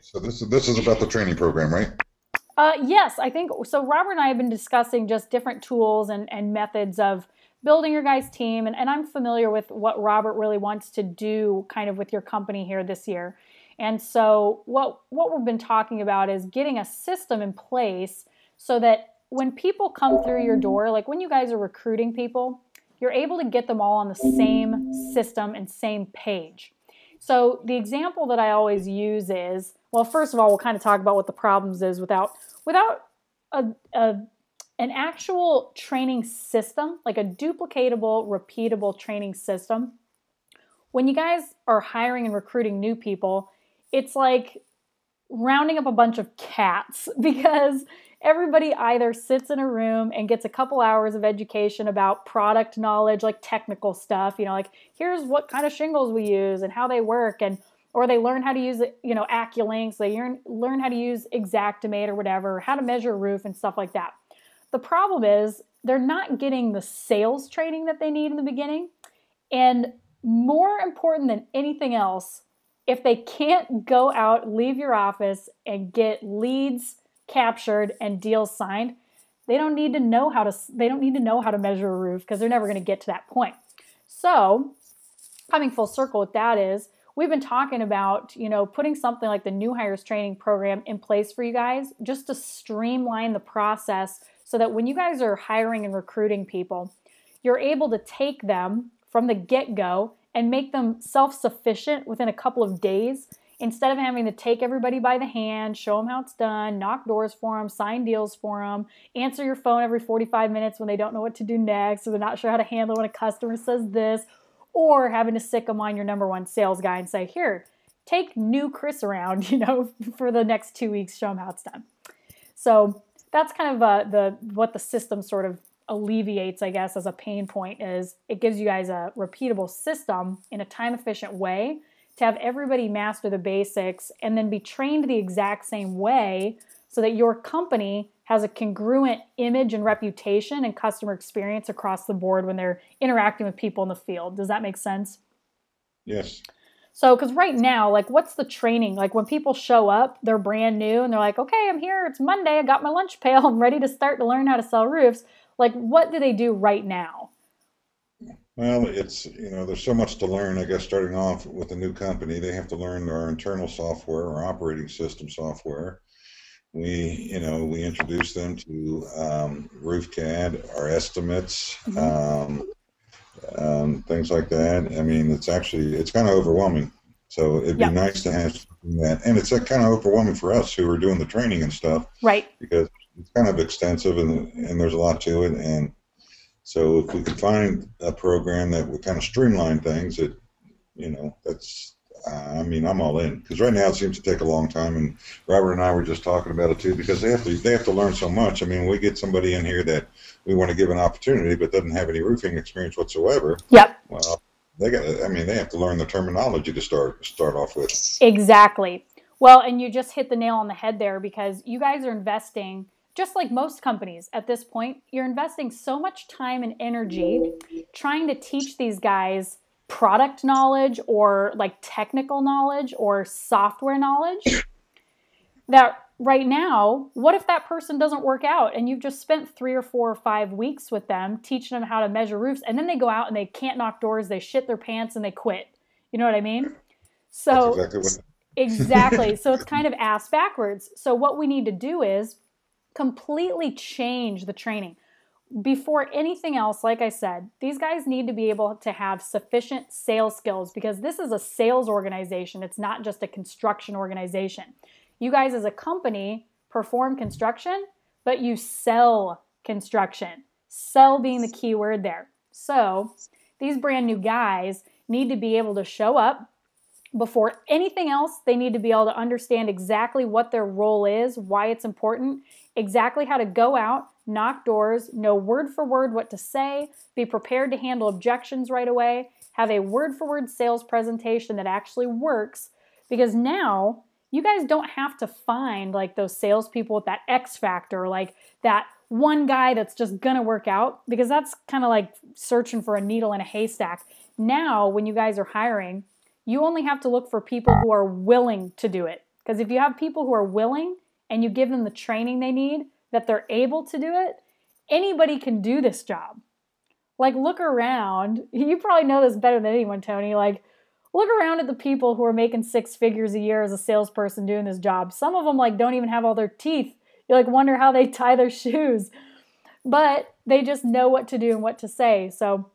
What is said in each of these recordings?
So this is about the training program, right? Yes, I think so. Robert and I have been discussing just different tools and methods of building your guys' team. And I'm familiar with what Robert really wants to do kind of with your company here this year. And so what we've been talking about is getting a system in place so that when people come through your door, like when you guys are recruiting people, you're able to get them all on the same system and same page. So the example that I always use is, well, first of all, we'll kind of talk about what the problems is without a, a an actual training system, like a duplicatable, repeatable training system. When you guys are hiring and recruiting new people, it's like rounding up a bunch of cats because everybody either sits in a room and gets a couple hours of education about product knowledge, like technical stuff, like here's what kind of shingles we use and how they work, and or they learn how to use AccuLynx, they learn how to use Xactimate or whatever, how to measure a roof and stuff like that. The problem is they're not getting the sales training that they need in the beginning. And more important than anything else, if they can't go out, leave your office and get leads captured and deals signed, they don't need to know how to measure a roof because they're never going to get to that point. So, coming full circle with that is we've been talking about, putting something like the new hires training program in place for you guys just to streamline the process so that when you guys are hiring and recruiting people, you're able to take them from the get-go and make them self-sufficient within a couple of days instead of having to take everybody by the hand, show them how it's done, knock doors for them, sign deals for them, answer your phone every 45 minutes when they don't know what to do next or they're not sure how to handle when a customer says this, or having to sick them on your number one sales guy and say, here, take new Chris around, for the next 2 weeks, show them how it's done. So that's kind of what the system sort of alleviates, I guess, as a pain point is it gives you guys a repeatable system in a time-efficient way to have everybody master the basics and then be trained the exact same way so that your company has a congruent image and reputation and customer experience across the board when they're interacting with people in the field. Does that make sense? Yes. So, because right now, like, what's the training? Like, when people show up, they're brand new and they're like, okay, I'm here. It's Monday. I got my lunch pail. I'm ready to start to learn how to sell roofs. Like, what do they do right now? Well, it's, there's so much to learn. I guess starting off with a new company, they have to learn our internal software, our operating system software. We introduce them to RoofCAD, our estimates, Mm-hmm. things like that. I mean, it's kind of overwhelming. So it'd be Yep. nice to have something that, and it's kind of overwhelming for us who are doing the training and stuff Right. because it's kind of extensive and there's a lot to it. And so if we could find a program that would kind of streamline things, that's, I mean, I'm all in because right now it seems to take a long time. And Robert and I were just talking about it too because they have to learn so much. I mean, we get somebody in here that we want to give an opportunity but doesn't have any roofing experience whatsoever. Yep. Well, they have to learn the terminology to start off with. Exactly. Well, and you just hit the nail on the head there because you guys are investing, just like most companies at this point, you're investing so much time and energy trying to teach these guys product knowledge or like technical knowledge or software knowledge that right now, what if that person doesn't work out and you've just spent 3 or 4 or 5 weeks with them teaching them how to measure roofs and then they go out and they can't knock doors, they shit their pants and they quit. You know what I mean? That's So exactly what. exactly. So it's kind of ass backwards. So what we need to do is completely change the training. Before anything else, like I said, these guys need to be able to have sufficient sales skills because this is a sales organization. It's not just a construction organization. You guys as a company perform construction, but you sell construction. Sell being the key word there. So these brand new guys need to be able to show up. Before anything else, they need to be able to understand exactly what their role is, why it's important, exactly how to go out, knock doors, know word for word what to say, be prepared to handle objections right away, have a word for word sales presentation that actually works. Because now you guys don't have to find like those salespeople with that X factor, like that one guy that's just gonna work out, because that's kind of like searching for a needle in a haystack. Now, when you guys are hiring, you only have to look for people who are willing to do it, Because if you have people who are willing and you give them the training they need, that they're able to do it, anybody can do this job. Like, look around. You probably know this better than anyone, Tony. Like, look around at the people who are making 6 figures a year as a salesperson doing this job. Some of them like don't even have all their teeth. You like wonder how they tie their shoes. But they just know what to do and what to say. So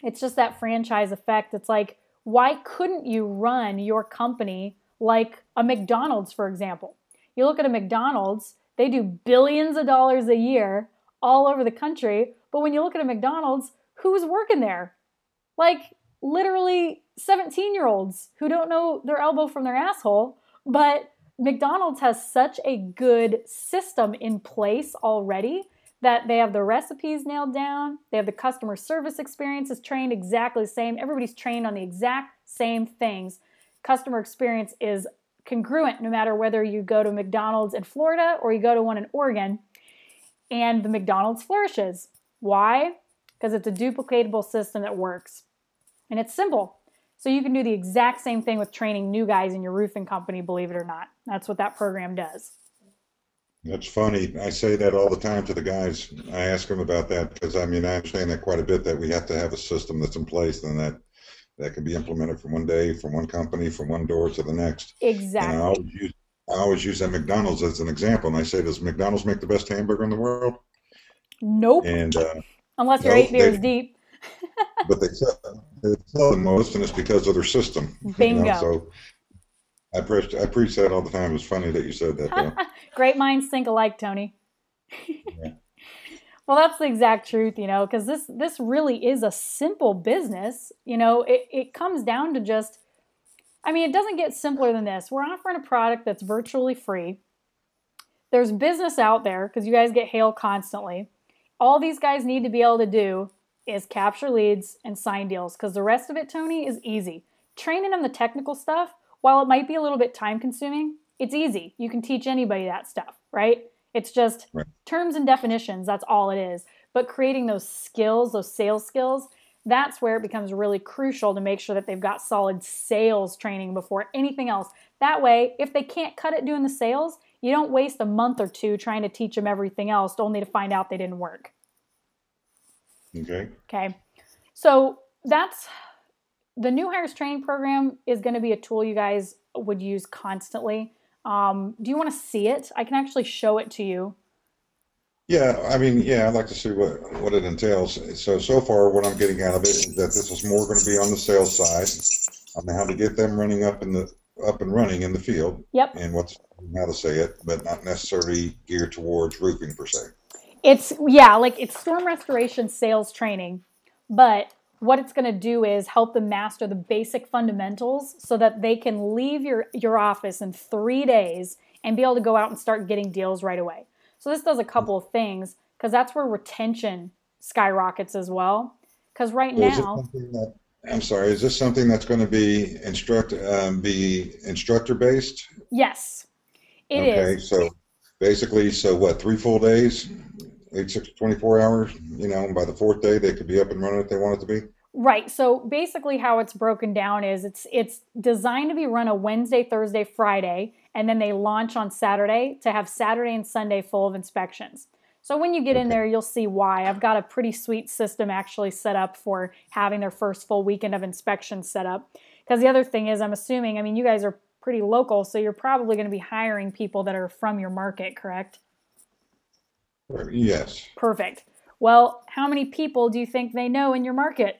it's just that franchise effect. It's like, why couldn't you run your company like a McDonald's, for example? You look at a McDonald's, they do billions of dollars a year all over the country. But when you look at a McDonald's, who's working there? Like literally 17-year-olds who don't know their elbow from their asshole. But McDonald's has such a good system in place already that they have the recipes nailed down. They have the customer service experiences trained exactly the same. Everybody's trained on the exact same things. Customer experience is congruent no matter whether you go to McDonald's in Florida or you go to one in Oregon. And the McDonald's flourishes. Why? Because it's a duplicatable system that works. And it's simple. So you can do the exact same thing with training new guys in your roofing company, believe it or not. That's what that program does. That's funny. I say that all the time to the guys. I ask them about that because, I mean, I understand that quite a bit, that we have to have a system that's in place and that can be implemented from one day, from one company, from one door to the next. Exactly. And I always use that McDonald's as an example. And I say, does McDonald's make the best hamburger in the world? Nope. And unless you're 8 beers deep. But they sell the most, and it's because of their system. Bingo. You know? So I preach that all the time. It's funny that you said that, though. Great minds think alike, Tony. Yeah. Well, that's the exact truth, you know, because this really is a simple business. You know, it comes down to just, I mean, it doesn't get simpler than this. We're offering a product that's virtually free. There's business out there because you guys get hail constantly. All these guys need to be able to do is capture leads and sign deals, because the rest of it, Tony, is easy. Training them the technical stuff, while it might be a little bit time consuming, it's easy. You can teach anybody that stuff, right? It's just terms and definitions. That's all it is. But creating those skills, those sales skills, that's where it becomes really crucial to make sure that they've got solid sales training before anything else. That way, if they can't cut it doing the sales, you don't waste a month or two trying to teach them everything else only to find out they didn't work. Okay. So that's the new hires training program is going to be a tool you guys would use constantly. Do you want to see it? I can actually show it to you. Yeah, I mean, yeah, I'd like to see what it entails. So far, what I'm getting out of it is that this is more going to be on the sales side, on how to get them up and running in the field. Yep. And how to say it, but not necessarily geared towards roofing per se. It's storm restoration sales training, but what it's going to do is help them master the basic fundamentals so that they can leave your office in 3 days and be able to go out and start getting deals right away. So this does a couple of things, because that's where retention skyrockets as well. Because right now, is this something that's going to be instructor based? Yes, it is. Okay, so basically, 3 full days? 8, 6, 24 hours, you know, and by the 4th day, they could be up and running if they want it to be? Right. So basically how it's broken down is it's designed to be run a Wednesday, Thursday, Friday, and then they launch on Saturday to have Saturday and Sunday full of inspections. So when you get in there, you'll see why. I've got a pretty sweet system actually set up for having their first full weekend of inspections set up. Because the other thing is, I'm assuming, I mean, you guys are pretty local, so you're probably going to be hiring people that are from your market, correct? Yes. Perfect. Well, how many people do you think they know in your market?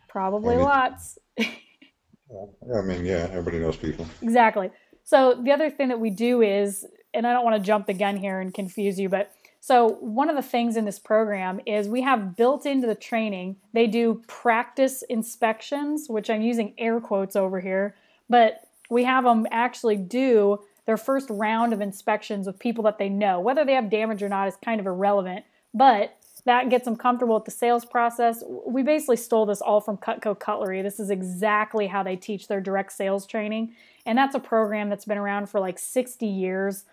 Probably lots. I mean, yeah, everybody knows people. Exactly. So the other thing that we do is, and I don't want to jump the gun here and confuse you, but so one of the things in this program is we have built into the training, they do practice inspections, which I'm using air quotes over here, but we have them actually do their first round of inspections with people that they know. Whether they have damage or not is kind of irrelevant, but that gets them comfortable with the sales process. We basically stole this all from Cutco Cutlery. This is exactly how they teach their direct sales training, and that's a program that's been around for like 60 years.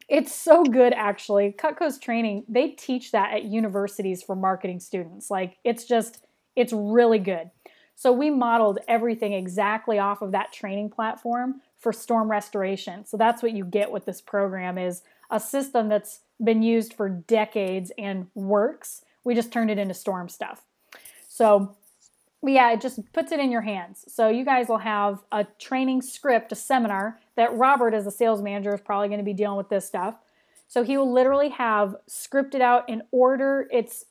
It's so good, actually. Cutco's training, they teach that at universities for marketing students. Like, it's really good. So we modeled everything exactly off of that training platform for storm restoration. So that's what you get with this program, is a system that's been used for decades and works. We just turned it into storm stuff. So yeah, it just puts it in your hands. So you guys will have a training script, a seminar that Robert, as a sales manager, is probably going to be dealing with this stuff. So he will literally have scripted out in order. It's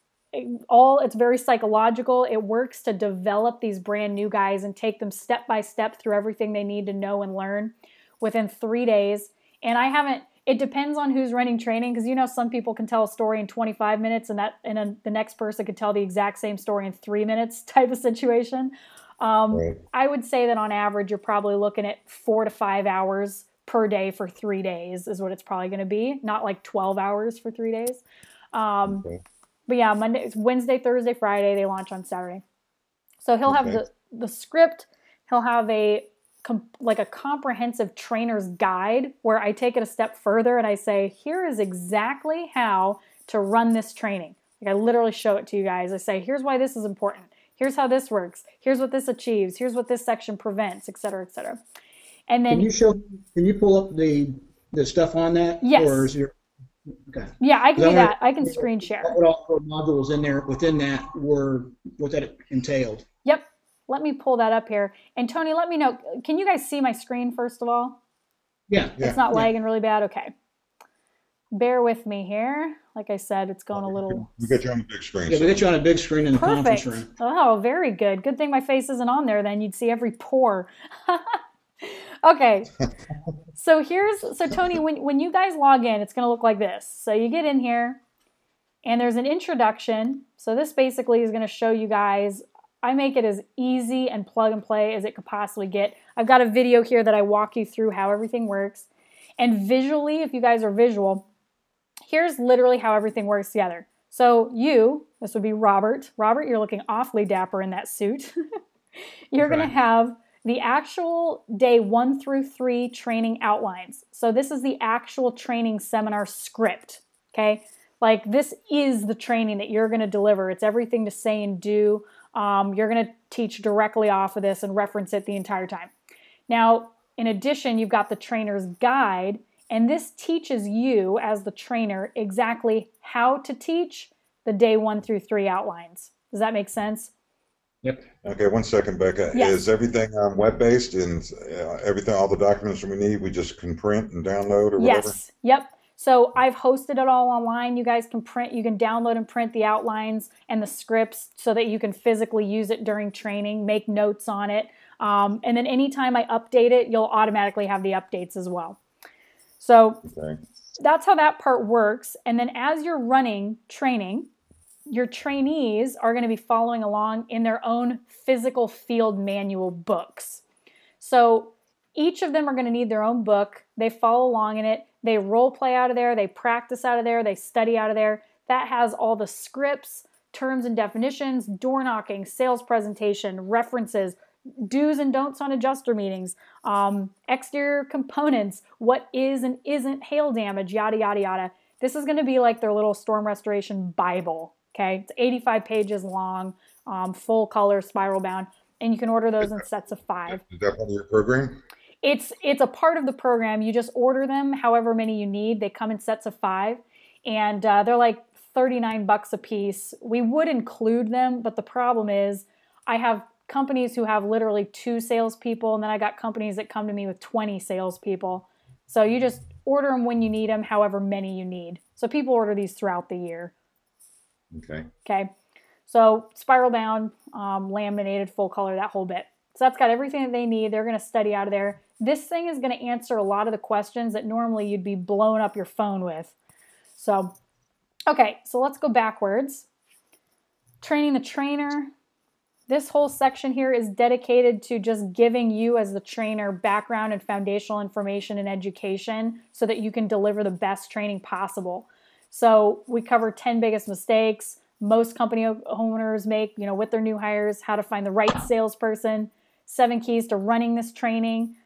very psychological. It works to develop these brand new guys and take them step by step through everything they need to know and learn within 3 days. And it depends on who's running training, because some people can tell a story in 25 minutes and the next person could tell the exact same story in 3 minutes type of situation. Right. I would say that on average, you're probably looking at 4 to 5 hours per day for 3 days is what it's probably going to be. Not like 12 hours for 3 days. Okay. But yeah, Wednesday, Thursday, Friday, they launch on Saturday. So he'll have the script. He'll have a comprehensive trainer's guide where I take it a step further and I say, here is exactly how to run this training. Like, I literally show it to you guys. I say, here's why this is important. Here's how this works. Here's what this achieves. Here's what this section prevents, et cetera, et cetera. And then can you pull up the stuff on that? Yes. Or is your okay? Yeah, I can do that. I can screen share. What all modules in there within that were what that entailed? Yep. Let me pull that up here. And Tony, let me know. Can you guys see my screen first of all? Yeah. It's not lagging really bad. Okay. Bear with me here. Like I said, it's going a little. We got you on the big screen. Yeah, we got you on a big screen in the Perfect. conference room. Oh, very good. Good thing my face isn't on there. Then you'd see every pore. Okay. So Tony, when you guys log in, it's going to look like this. So you get in here and there's an introduction. So this basically is going to show you guys, I make it as easy and plug and play as it could possibly get. I've got a video here that I walk you through how everything works. And visually, if you guys are visual, here's literally how everything works together. So this would be Robert. Robert, you're looking awfully dapper in that suit. You're going to have the actual day 1 through 3 training outlines. So this is the actual training seminar script, okay? Like, this is the training that you're going to deliver. It's everything to say and do. You're going to teach directly off of this and reference it the entire time. Now, in addition, you've got the trainer's guide, and this teaches you as the trainer exactly how to teach the day 1 through 3 outlines. Does that make sense? Yep. Okay, 1 second, Becca. Yes. Is everything web-based and everything, all the documents we need, we just can print and download or whatever? Yes. Yep. So I've hosted it all online. You guys can download and print the outlines and the scripts so that you can physically use it during training, make notes on it. And then anytime I update it, you'll automatically have the updates as well. So that's how that part works. And then as you're running training, your trainees are going to be following along in their own physical field manual books. So each of them are going to need their own book. They follow along in it. They role play out of there. They practice out of there. They study out of there. That has all the scripts, terms and definitions, door knocking, sales presentation, references, do's and don'ts on adjuster meetings, exterior components, what is and isn't hail damage, yada, yada, yada. This is going to be like their little storm restoration Bible. Okay, it's 85 pages long, full color, spiral bound, and you can order those in sets of 5. Is that part of your program? It's a part of the program. You just order them however many you need. They come in sets of 5, and they're like $39 a piece. We would include them, but the problem is I have companies who have literally 2 salespeople, and then I got companies that come to me with 20 salespeople. So you just order them when you need them, however many you need. So people order these throughout the year. Okay. So spiral bound, laminated, full color, that whole bit. So that's got everything that they need. They're going to study out of there. This thing is going to answer a lot of the questions that normally you'd be blowing up your phone with. So, okay, so let's go backwards. Training the trainer. This whole section here is dedicated to just giving you as the trainer background and foundational information and education so that you can deliver the best training possible. So we cover 10 biggest mistakes most company owners make, with their new hires, how to find the right salesperson, 7 keys to running this training,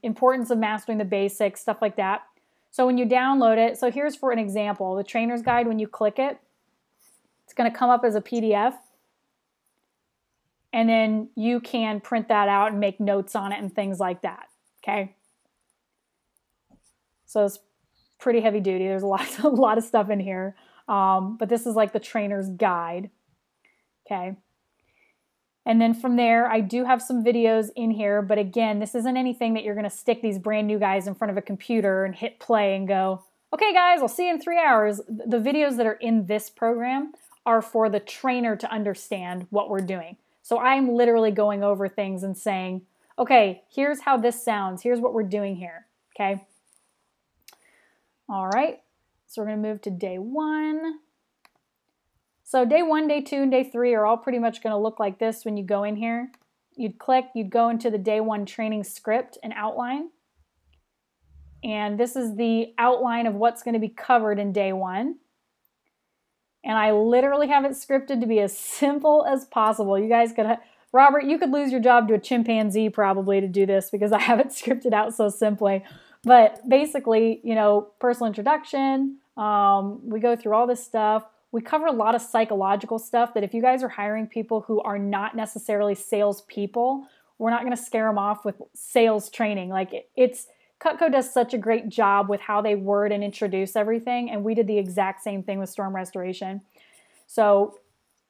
importance of mastering the basics, stuff like that. So when you download it, so here's for an example, the trainer's guide, when you click it, it's going to come up as a PDF. and then you can print that out and make notes on it and things like that. Okay. So it's pretty heavy duty. There's a lot of stuff in here. But this is like the trainer's guide. Okay. And then from there, I do have some videos in here, but again, this isn't anything that you're going to stick these brand new guys in front of a computer and hit play and go, okay guys, I'll see you in 3 hours. The videos that are in this program are for the trainer to understand what we're doing. So I'm literally going over things and saying, okay, here's how this sounds. Here's what we're doing here. Okay. All right. So we're going to move to day 1. So day 1, day 2, and day 3 are all pretty much going to look like this when you go in here. You'd click, you'd go into the day 1 training script and outline. And this is the outline of what's going to be covered in day 1. And I literally have it scripted to be as simple as possible. You guys could, Robert, you could lose your job to a chimpanzee probably to do this because I have it scripted out so simply. But basically, you know, personal introduction, we go through all this stuff. We cover a lot of psychological stuff that if you guys are hiring people who are not necessarily salespeople, we're not going to scare them off with sales training. Like Cutco does such a great job with how they word and introduce everything. And we did the exact same thing with storm restoration. So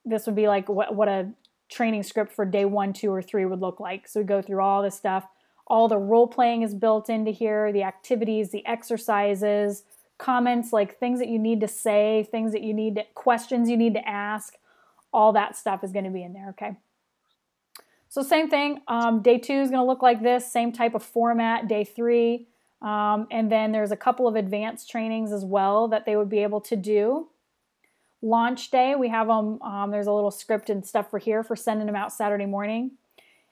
this would be like what a training script for day 1, 2, or 3 would look like. So we go through all this stuff. All the role playing is built into here, the activities, the exercises, comments, like things that you need to say, things that you need to, questions you need to ask, all that stuff is going to be in there, okay? So same thing, day 2 is going to look like this, same type of format, day 3, and then there's a couple of advanced trainings as well that they would be able to do. Launch day, we have them, there's a little script and stuff for here for sending them out Saturday morning.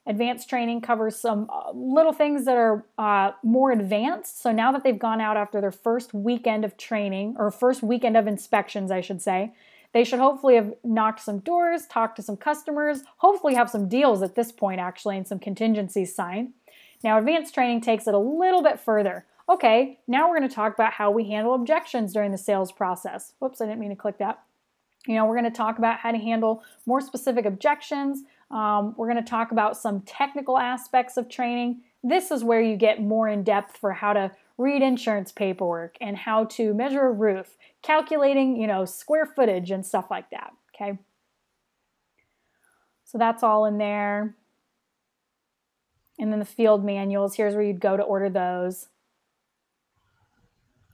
Advanced training covers some little things that are more advanced. So now that they've gone out after their first weekend of training, or first weekend of inspections, I should say, they should hopefully have knocked some doors, talked to some customers, hopefully have some deals at this point actually, and some contingencies signed. Now advanced training takes it a little bit further. Okay, now we're going to talk about how we handle objections during the sales process. Whoops, I didn't mean to click that. You know, we're going to talk about how to handle more specific objections. We're going to talk about some technical aspects of training. This is where you get more in depth for how to read insurance paperwork and how to measure a roof, calculating, you know, square footage and stuff like that. Okay. So that's all in there. And then the field manuals, here's where you'd go to order those.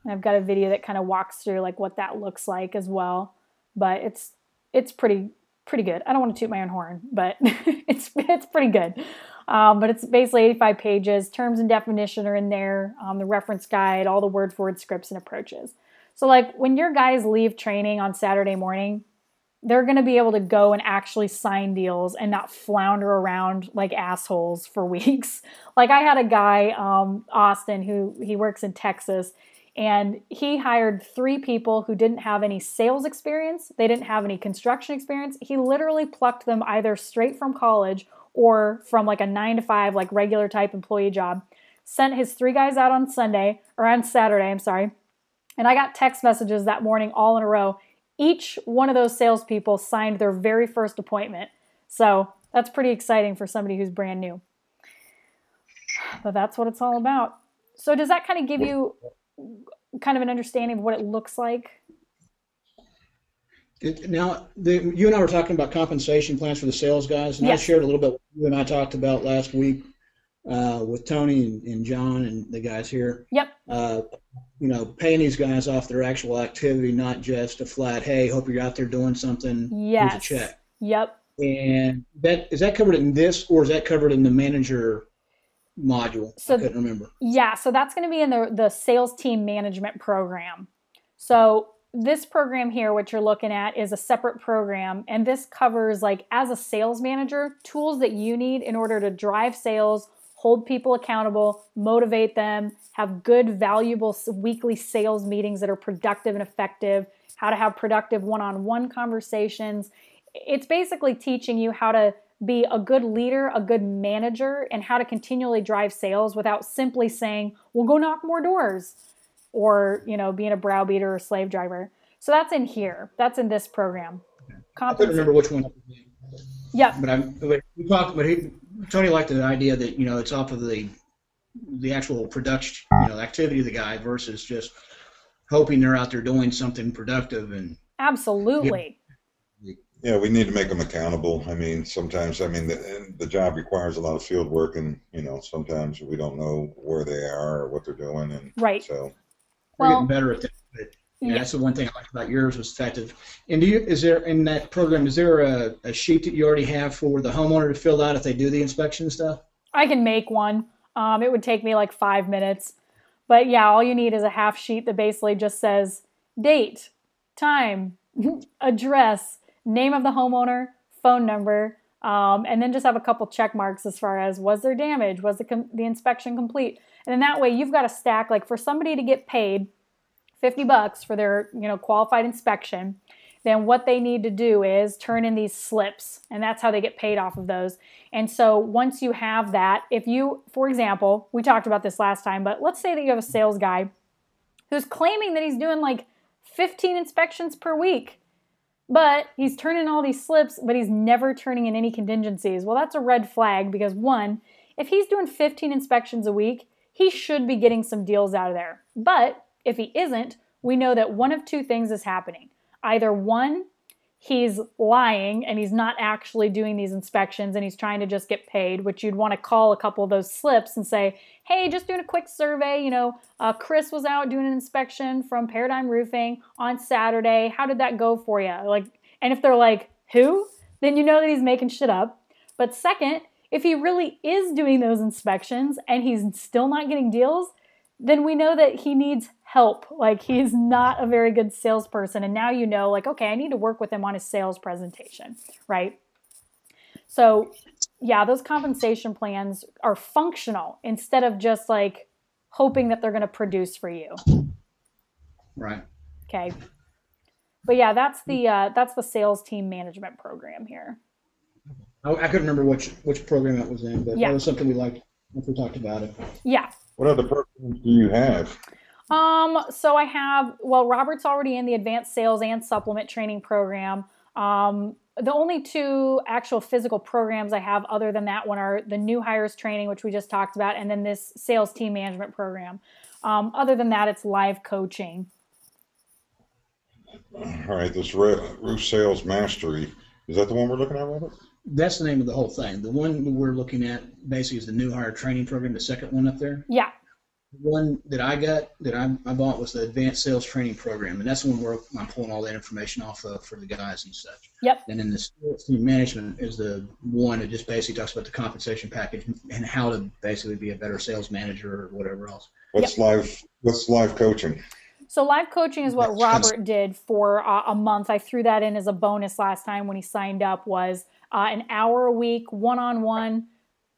And I've got a video that kind of walks through like what that looks like as well. But it's pretty good. I don't want to toot my own horn, but it's pretty good. But it's basically 85 pages. Terms and definition are in there. The reference guide, all the word-for-word scripts and approaches. So like when your guys leave training on Saturday morning, they're going to be able to go and actually sign deals and not flounder around like assholes for weeks. Like I had a guy, Austin, he works in Texas. And he hired 3 people who didn't have any sales experience. They didn't have any construction experience. He literally plucked them either straight from college or from like a 9-to-5, like regular type employee job. Sent his 3 guys out on Saturday, I'm sorry. And I got text messages that morning all in a row. Each one of those salespeople signed their very first appointment. So that's pretty exciting for somebody who's brand new. But that's what it's all about. So does that kind of give you kind of an understanding of what it looks like? Now, you and I were talking about compensation plans for the sales guys, and yes. I shared a little bit what you and I talked about last week with Tony and John and the guys here. Yep. You know, paying these guys off their actual activity, not just a flat, hey, hope you're out there doing something, yes. Here's a check. Yep. And is that covered in this, or is that covered in the manager module? So, I couldn't remember. Yeah, so that's going to be in the sales team management program. So this program here, what you're looking at, is a separate program, and this covers, like, as a sales manager, tools that you need in order to drive sales, hold people accountable, motivate them, have good, valuable weekly sales meetings that are productive and effective, how to have productive one-on-one conversations. It's basically teaching you how to be a good leader, a good manager, and how to continually drive sales without simply saying, well, go knock more doors, or, you know, being a browbeater or slave driver. So that's in here. That's in this program. I couldn't remember which one. Yep. But we talked, Tony liked the idea that, it's off of the actual production, activity of the guy versus just hoping they're out there doing something productive and Absolutely. Yeah, we need to make them accountable. I mean, sometimes, I mean, the job requires a lot of field work, and sometimes we don't know where they are or what they're doing, and Right. so we're Well, getting better at that. But yeah. that's the one thing I liked about yours was the fact that. And is there in that program? Is there a sheet that you already have for the homeowner to fill out if they do the inspection stuff? I can make one. It would take me like 5 minutes. But yeah, all you need is a half sheet that basically just says date, time, address, name of the homeowner, phone number, and then just have a couple check marks as far as was there damage, was the inspection complete? And then that way you've got a stack, like for somebody to get paid $50 for their qualified inspection, then what they need to do is turn in these slips, and that's how they get paid off of those. And so once you have that, if you, for example, we talked about this last time, but let's say that you have a sales guy who's claiming that he's doing like 15 inspections per week, but he's turning all these slips, but he's never turning in any contingencies. Well, that's a red flag because one, if he's doing 15 inspections a week, he should be getting some deals out of there. But if he isn't, we know that one of two things is happening. Either one, he's lying and he's not actually doing these inspections and he's trying to just get paid, which you'd want to call a couple of those slips and say, hey, just doing a quick survey. Chris was out doing an inspection from Paradigm Roofing on Saturday. How did that go for you? And if they're like, who? Then you know that he's making shit up. But second, if he really is doing those inspections and he's still not getting deals, then we know that he needs help. Like he's not a very good salesperson. And now okay, I need to work with him on his sales presentation, right? So yeah, those compensation plans are functional instead of just like hoping that they're going to produce for you. Right. Okay. But yeah, that's the sales team management program here. I couldn't remember which program that was in, but yeah. That was something we liked if we talked about it. Yeah. What other programs do you have? So I have, Robert's already in the advanced sales and supplement training program. The only two actual physical programs I have other than that one are the new hires training, which we just talked about, and then this sales team management program. Other than that, it's live coaching. All right, this roof sales mastery, is that the one we're looking at, Robert? That's the name of the whole thing. The one we're looking at basically is the new hire training program, the second one up there. Yeah. The one that I bought was the advanced sales training program, and that's the one where I'm pulling all that information off of for the guys and such. Yep. And then the sales team management is the one that just basically talks about the compensation package and how to basically be a better sales manager or whatever else. What's live coaching? So live coaching is what Robert did for a month. I threw that in as a bonus last time when he signed up, was an hour a week, one-on-one,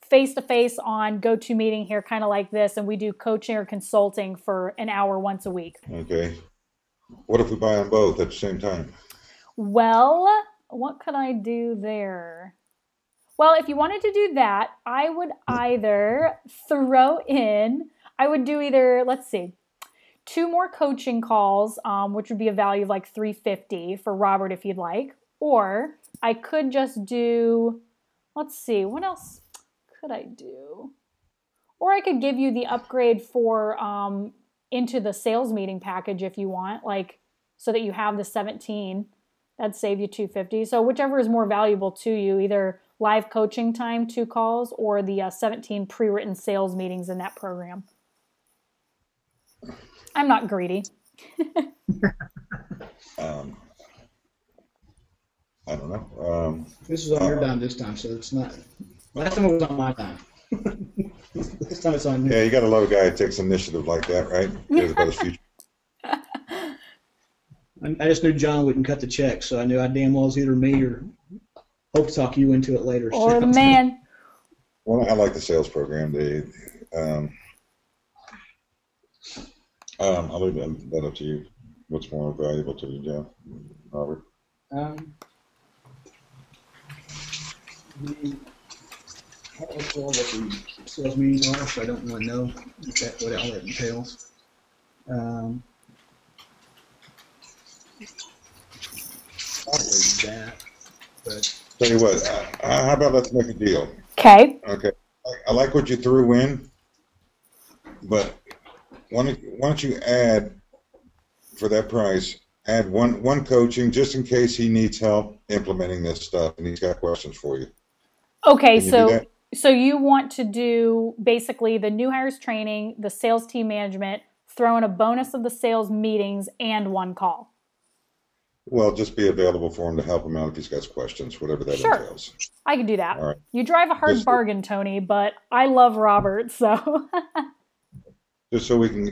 face-to-face on GoToMeeting here, kind of like this, and we do coaching or consulting for an hour once a week. Okay. What if we buy them both at the same time? Well, what could I do there? Well, if you wanted to do that, I would either let's see, 2 more coaching calls, which would be a value of like $350 for Robert if you'd like, or I could just do, let's see, what else could I do? Or I could give you the upgrade for into the sales meeting package if you want, like so that you have the 17. That'd save you $250. So whichever is more valuable to you, either live coaching time, 2 calls, or the 17 pre-written sales meetings in that program. I'm not greedy. I don't know. This is on your dime this time, so it's not. Last time it was on my time. This time it's on you. Yeah, you got to love a guy that takes initiative like that, right? Cares about his future. I just knew John wouldn't cut the check, so I knew I damn well was either me or hope to talk you into it later. Or the man. Well, I like the sales program. I'll leave that up to you. What's more valuable to you, Joe? Robert? I don't know what the sales meetings are, so I don't really know what all that entails. Probably that, but Tell you what, how about let's make a deal? Okay. Okay. I like what you threw in, but why don't you add, for that price, add one coaching just in case he needs help implementing this stuff and he's got questions for you. Okay, Can you do that? so you want to do basically the new hires training, the sales team management, throw in a bonus of the sales meetings and one call. Well, just be available for him to help him out if he's got questions, whatever that Sure. entails. I can do that. All right. You drive a hard Just- bargain, Tony, but I love Robert, so Just so we can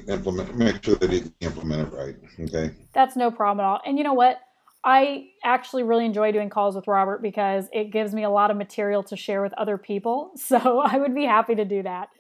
make sure that he can implement it right. Okay. that's no problem at all. And you know what? I actually really enjoy doing calls with Robert because it gives me a lot of material to share with other people. So I would be happy to do that.